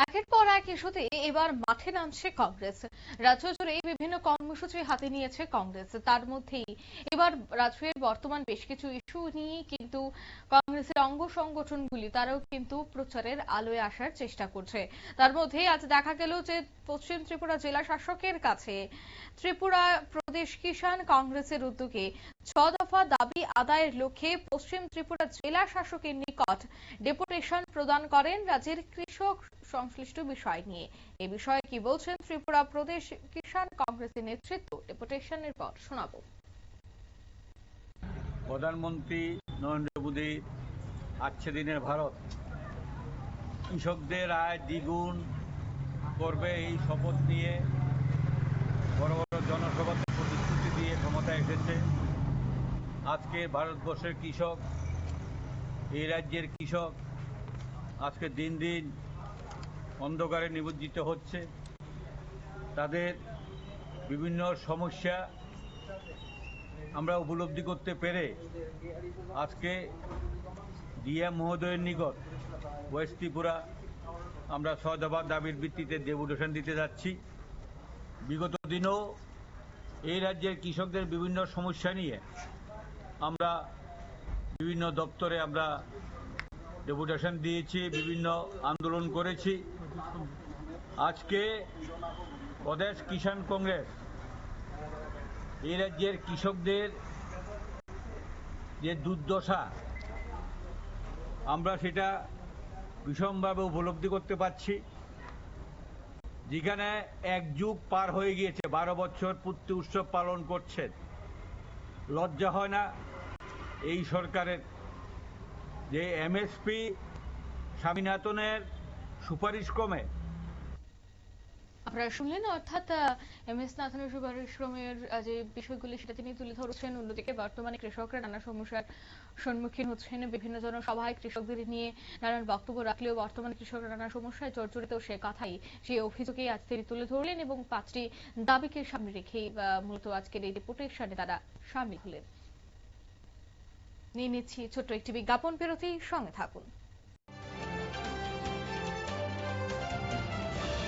একের পর এক ইস্যুতে এবার মাঠে নামছে কংগ্রেস। রাজ্য জুড়ে বিভিন্ন কর্মসূচি হাতে নিয়েছে কংগ্রেস। তার মধ্যেই এবার রাজ্যের বর্তমান বেশ কিছু ইস্যু নিয়ে কিন্তু কংগ্রেসের অঙ্গ সংগঠনগুলি তারাও কিন্তু প্রচারের আলোয় আসার চেষ্টা করছে। তার মধ্যে আজ দেখা গেল যে পশ্চিম ত্রিপুরা জেলা শাসকের কাছে ত্রিপুরা প্রদেশ কিষাণ কংগ্রেসের উদ্যোগে 6 দফা দাবি আদায়ের লক্ষ্যে পশ্চিম ত্রিপুরা জেলা শাসকের নিকট ডেপুটেশন প্রদান করেন রাজ্যের কৃষক সংশ্লিষ্ট বিষয় নিয়ে। এ বিষয়ে কি বলছেন ত্রিপুরা প্রদেশ কিষাণ কংগ্রেসের নেতৃত্ব, ডেপুটেশনের পর শোনাবো। প্রধানমন্ত্রী নরেন্দ্র মোদী আজকে দিনের ভারত কৃষকদের আয় দ্বিগুণ করবে এই শপথ নিয়ে বড় বড় জনসভাতে প্রতিশ্রুতি দিয়ে ক্ষমতায় এসেছে। আজকে ভারতবর্ষের কৃষক, এই রাজ্যের কৃষক আজকে দিন দিন অন্ধকারে নিমজ্জিত হচ্ছে। তাদের বিভিন্ন সমস্যা আমরা উপলব্ধি করতে পেরে আজকে ডিএম মহোদয়ের নিকট ওয়েস্ট ত্রিপুরা আমরা 6 দফা দাবির ভিত্তিতে ডেপুটেশন দিতে যাচ্ছি। বিগত দিনেও এই রাজ্যের কৃষকদের বিভিন্ন সমস্যা নিয়ে আমরা বিভিন্ন দপ্তরে আমরা ডেপুটেশন দিয়েছি, বিভিন্ন আন্দোলন করেছি। আজকে প্রদেশ কিষাণ কংগ্রেস এই রাজ্যের কৃষকদের যে দুর্দশা আমরা সেটা ভীষণভাবে উপলব্ধি করতে পারছি। যেখানে এক যুগ পার হয়ে গিয়েছে, 12 বছর পূর্তি উৎসব পালন করছেন, লজ্জা হয় না এই সরকারের যে এমএসপি স্বামীনাথনের সুপারিশ ক্রমে? আপনারা শুনলেন, অর্থাৎ এমএস নাথানের সুপারিশ ক্রমের যে বিষয়গুলি সেটা তিনি তুলে ধরেছেন। অন্যদিকে বর্তমানে কৃষকরা নানা সমস্যার সম্মুখীন হচ্ছেন। বিভিন্ন জনসভায় কৃষকদের নিয়ে নানান বক্তব্য রাখলেও বর্তমানে কৃষকরা নানা সমস্যায় জর্জরিত, সে কথাই, সেই অভিযোগেই আজ তিনি তুলে ধরলেন এবং 5টি দাবিকে সামনে রেখেই মূলত আজকের এই ডেপুটেশনে তারা সামিল হলেন। নিয়ে নিচ্ছি ছোট্ট একটি বিজ্ঞাপন বিরতি, সঙ্গে থাকুন।